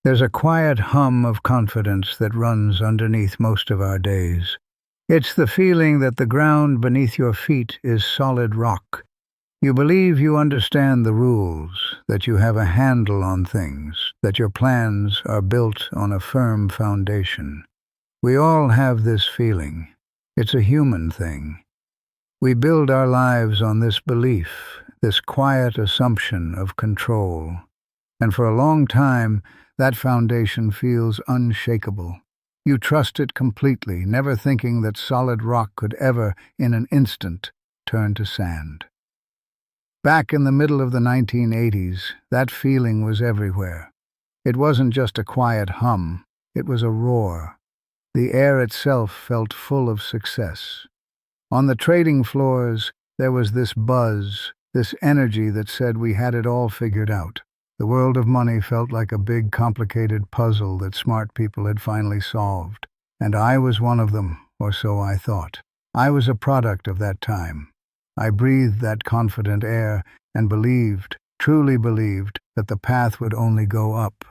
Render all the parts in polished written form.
There's a quiet hum of confidence that runs underneath most of our days. It's the feeling that the ground beneath your feet is solid rock. You believe you understand the rules, that you have a handle on things, that your plans are built on a firm foundation. We all have this feeling. It's a human thing. We build our lives on this belief, this quiet assumption of control. And for a long time, that foundation feels unshakable. You trust it completely, never thinking that solid rock could ever, in an instant, turn to sand. Back in the middle of the 1980s, that feeling was everywhere. It wasn't just a quiet hum, it was a roar. The air itself felt full of success. On the trading floors, there was this buzz, this energy that said we had it all figured out. The world of money felt like a big, complicated puzzle that smart people had finally solved. And I was one of them, or so I thought. I was a product of that time. I breathed that confident air and believed, truly believed, that the path would only go up.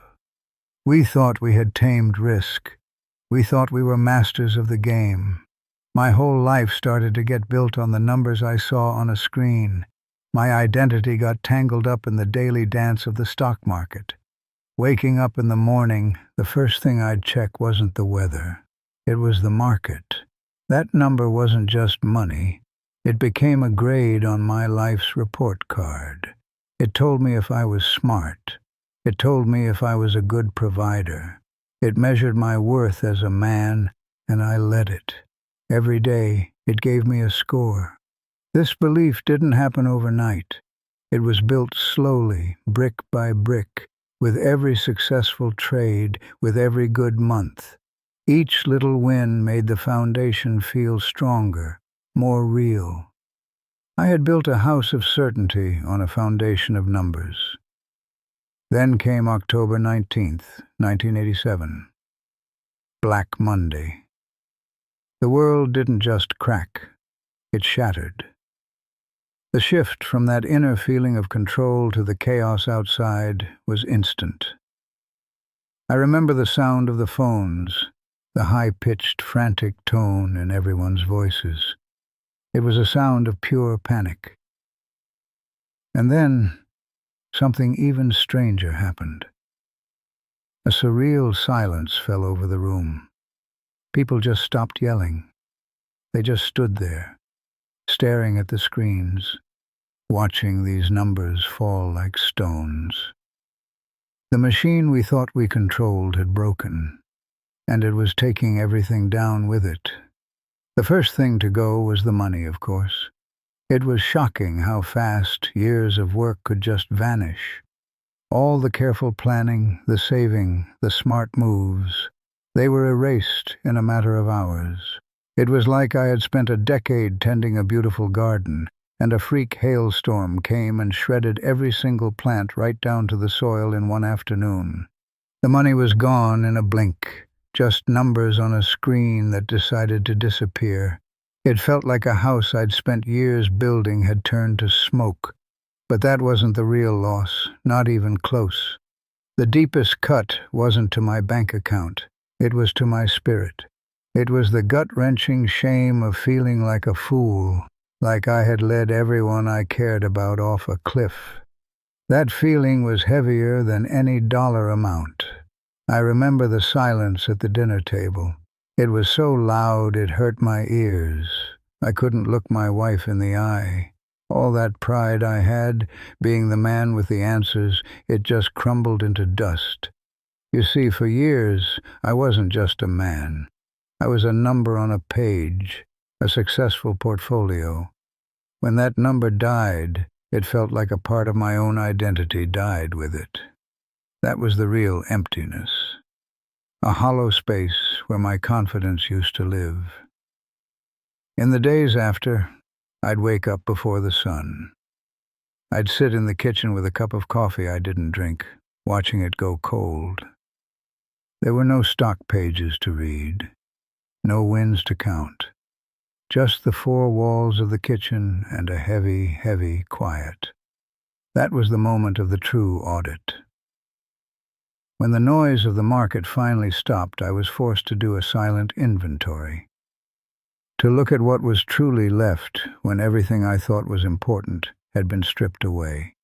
We thought we had tamed risk. We thought we were masters of the game. My whole life started to get built on the numbers I saw on a screen. My identity got tangled up in the daily dance of the stock market. Waking up in the morning, the first thing I'd check wasn't the weather. It was the market. That number wasn't just money. It became a grade on my life's report card. It told me if I was smart. It told me if I was a good provider. It measured my worth as a man, and I let it. Every day, it gave me a score. This belief didn't happen overnight. It was built slowly, brick by brick, with every successful trade, with every good month. Each little win made the foundation feel stronger, more real. I had built a house of certainty on a foundation of numbers. Then came October 19th, 1987. Black Monday. The world didn't just crack, it shattered. The shift from that inner feeling of control to the chaos outside was instant. I remember the sound of the phones, the high-pitched, frantic tone in everyone's voices. It was a sound of pure panic. And then, something even stranger happened. A surreal silence fell over the room. People just stopped yelling. They just stood there, staring at the screens, watching these numbers fall like stones. The machine we thought we controlled had broken, and it was taking everything down with it. The first thing to go was the money, of course. It was shocking how fast years of work could just vanish. All the careful planning, the saving, the smart moves, they were erased in a matter of hours. It was like I had spent a decade tending a beautiful garden, and a freak hailstorm came and shredded every single plant right down to the soil in one afternoon. The money was gone in a blink, just numbers on a screen that decided to disappear. It felt like a house I'd spent years building had turned to smoke. But that wasn't the real loss, not even close. The deepest cut wasn't to my bank account. It was to my spirit. It was the gut-wrenching shame of feeling like a fool, like I had led everyone I cared about off a cliff. That feeling was heavier than any dollar amount. I remember the silence at the dinner table. It was so loud it hurt my ears. I couldn't look my wife in the eye. All that pride I had, being the man with the answers, it just crumbled into dust. You see, for years, I wasn't just a man. I was a number on a page, a successful portfolio. When that number died, it felt like a part of my own identity died with it. That was the real emptiness. A hollow space where my confidence used to live. In the days after, I'd wake up before the sun. I'd sit in the kitchen with a cup of coffee I didn't drink, watching it go cold. There were no stock pages to read, no wins to count, just the four walls of the kitchen and a heavy, heavy quiet. That was the moment of the true audit. When the noise of the market finally stopped, I was forced to do a silent inventory, to look at what was truly left when everything I thought was important had been stripped away.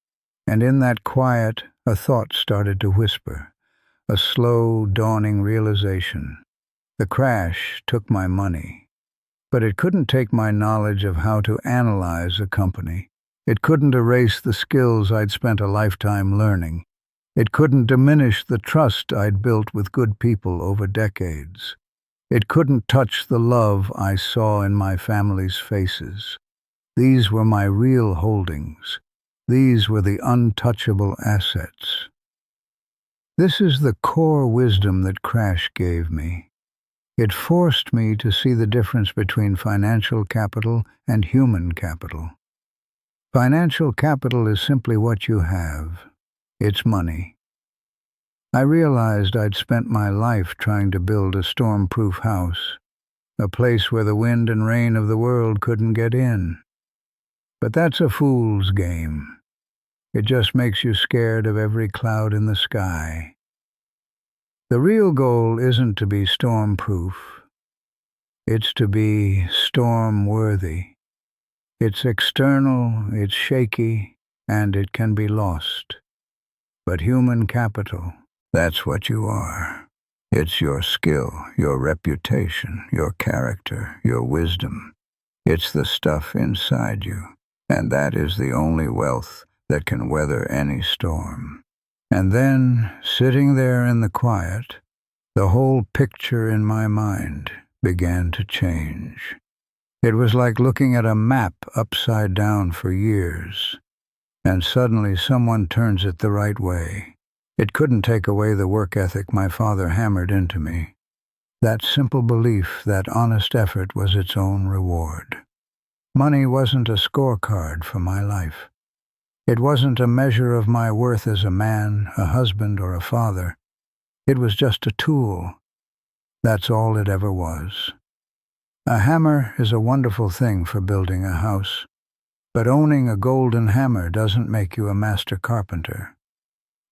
And in that quiet, a thought started to whisper, a slow, dawning realization. The crash took my money, but it couldn't take my knowledge of how to analyze a company. It couldn't erase the skills I'd spent a lifetime learning. It couldn't diminish the trust I'd built with good people over decades. It couldn't touch the love I saw in my family's faces. These were my real holdings. These were the untouchable assets. This is the core wisdom that crash gave me. It forced me to see the difference between financial capital and human capital. Financial capital is simply what you have. It's money. I realized I'd spent my life trying to build a storm-proof house, a place where the wind and rain of the world couldn't get in. But that's a fool's game. It just makes you scared of every cloud in the sky. The real goal isn't to be storm-proof. It's to be storm-worthy. It's external, it's shaky, and it can be lost. But human capital, that's what you are. It's your skill, your reputation, your character, your wisdom. It's the stuff inside you, and that is the only wealth that can weather any storm. And then, sitting there in the quiet, the whole picture in my mind began to change. It was like looking at a map upside down for years, and suddenly someone turns it the right way. It couldn't take away the work ethic my father hammered into me. That simple belief, that honest effort was its own reward. Money wasn't a scorecard for my life. It wasn't a measure of my worth as a man, a husband, or a father. It was just a tool. That's all it ever was. A hammer is a wonderful thing for building a house, but owning a golden hammer doesn't make you a master carpenter.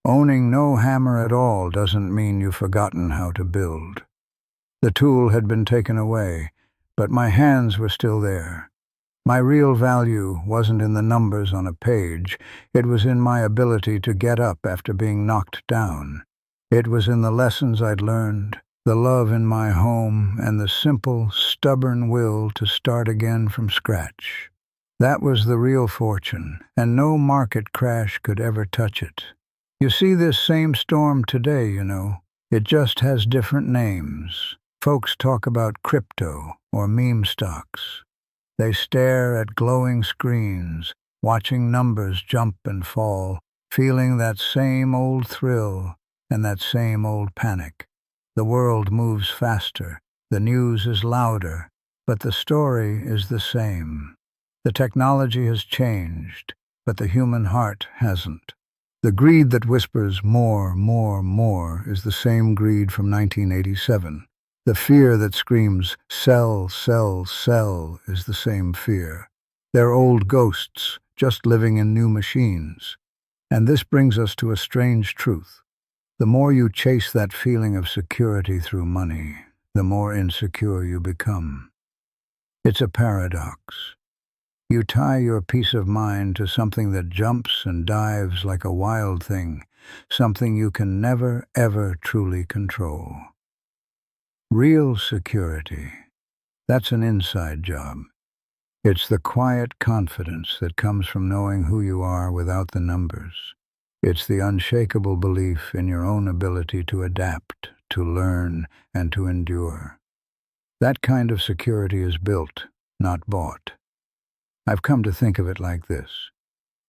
Owning no hammer at all doesn't mean you've forgotten how to build. The tool had been taken away, but my hands were still there. My real value wasn't in the numbers on a page. It was in my ability to get up after being knocked down. It was in the lessons I'd learned, the love in my home, and the simple, stubborn will to start again from scratch. That was the real fortune, and no market crash could ever touch it. You see this same storm today, It just has different names. Folks talk about crypto or meme stocks. They stare at glowing screens, watching numbers jump and fall, feeling that same old thrill and that same old panic. The world moves faster, the news is louder, but the story is the same. The technology has changed, but the human heart hasn't. The greed that whispers more, more, more is the same greed from 1987. The fear that screams, sell, sell, sell, is the same fear. They're old ghosts, just living in new machines. And this brings us to a strange truth. The more you chase that feeling of security through money, the more insecure you become. It's a paradox. You tie your peace of mind to something that jumps and dives like a wild thing, something you can never, ever truly control. Real security, that's an inside job. It's the quiet confidence that comes from knowing who you are without the numbers. It's the unshakable belief in your own ability to adapt, to learn, and to endure. That kind of security is built, not bought. I've come to think of it like this.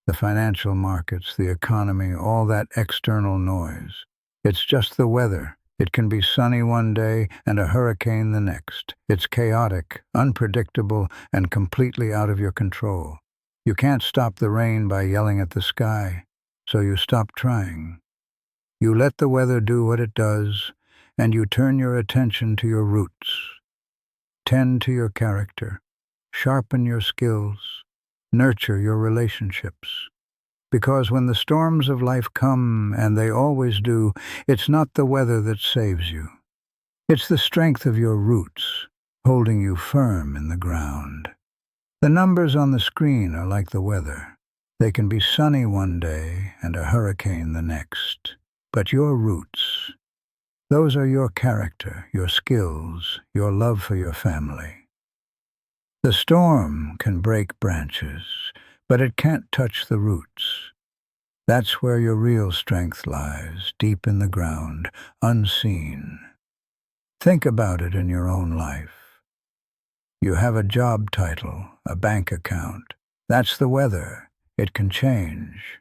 The financial markets, the economy, all that external noise. It's just the weather. It can be sunny one day and a hurricane the next. It's chaotic, unpredictable, and completely out of your control. You can't stop the rain by yelling at the sky, so you stop trying. You let the weather do what it does, and you turn your attention to your roots. Tend to your character. Sharpen your skills. Nurture your relationships. because when the storms of life come, and they always do, it's not the weather that saves you. It's the strength of your roots, holding you firm in the ground. The numbers on the screen are like the weather. They can be sunny one day and a hurricane the next. But your roots, those are your character, your skills, your love for your family. The storm can break branches, but it can't touch the roots. That's where your real strength lies, deep in the ground, unseen. Think about it in your own life. You have a job title, a bank account. That's the weather. It can change.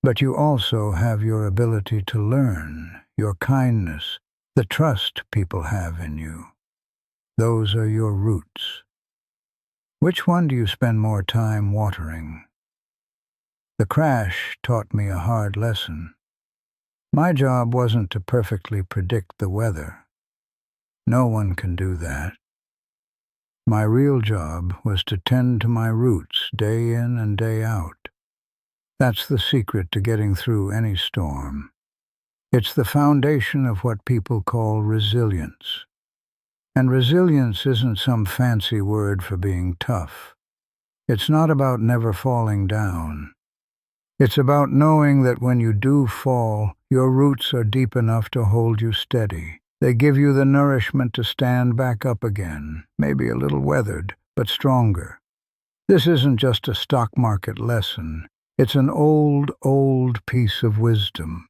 But you also have your ability to learn, your kindness, the trust people have in you. Those are your roots. Which one do you spend more time watering? The crash taught me a hard lesson. My job wasn't to perfectly predict the weather. No one can do that. My real job was to tend to my roots day in and day out. That's the secret to getting through any storm. It's the foundation of what people call resilience. And resilience isn't some fancy word for being tough. It's not about never falling down. It's about knowing that when you do fall, your roots are deep enough to hold you steady. They give you the nourishment to stand back up again, maybe a little weathered, but stronger. This isn't just a stock market lesson. It's an old piece of wisdom.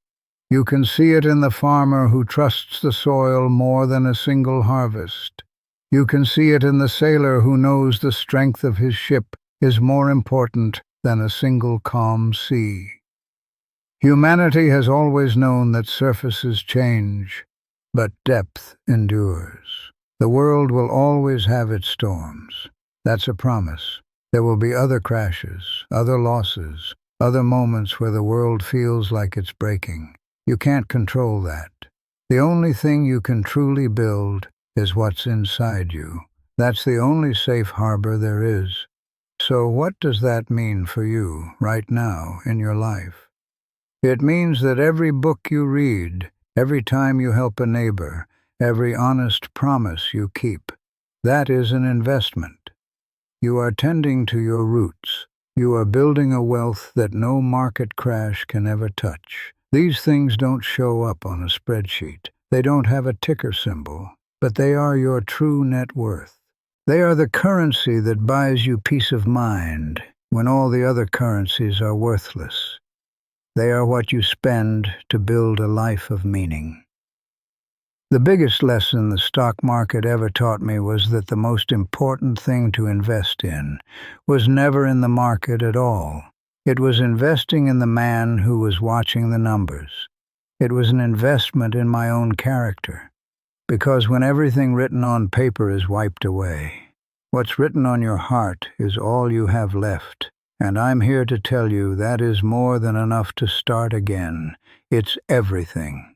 You can see it in the farmer who trusts the soil more than a single harvest. You can see it in the sailor who knows the strength of his ship is more important than a single calm sea. Humanity has always known that surfaces change, but depth endures. The world will always have its storms. That's a promise. There will be other crashes, other losses, other moments where the world feels like it's breaking. You can't control that. The only thing you can truly build is what's inside you. That's the only safe harbor there is. So what does that mean for you right now in your life? It means that every book you read, every time you help a neighbor, every honest promise you keep, that is an investment. You are tending to your roots. You are building a wealth that no market crash can ever touch. These things don't show up on a spreadsheet. They don't have a ticker symbol, but they are your true net worth. They are the currency that buys you peace of mind when all the other currencies are worthless. They are what you spend to build a life of meaning. The biggest lesson the stock market ever taught me was that the most important thing to invest in was never in the market at all. It was investing in the man who was watching the numbers. It was an investment in my own character. Because when everything written on paper is wiped away, what's written on your heart is all you have left. And I'm here to tell you that is more than enough to start again. It's everything.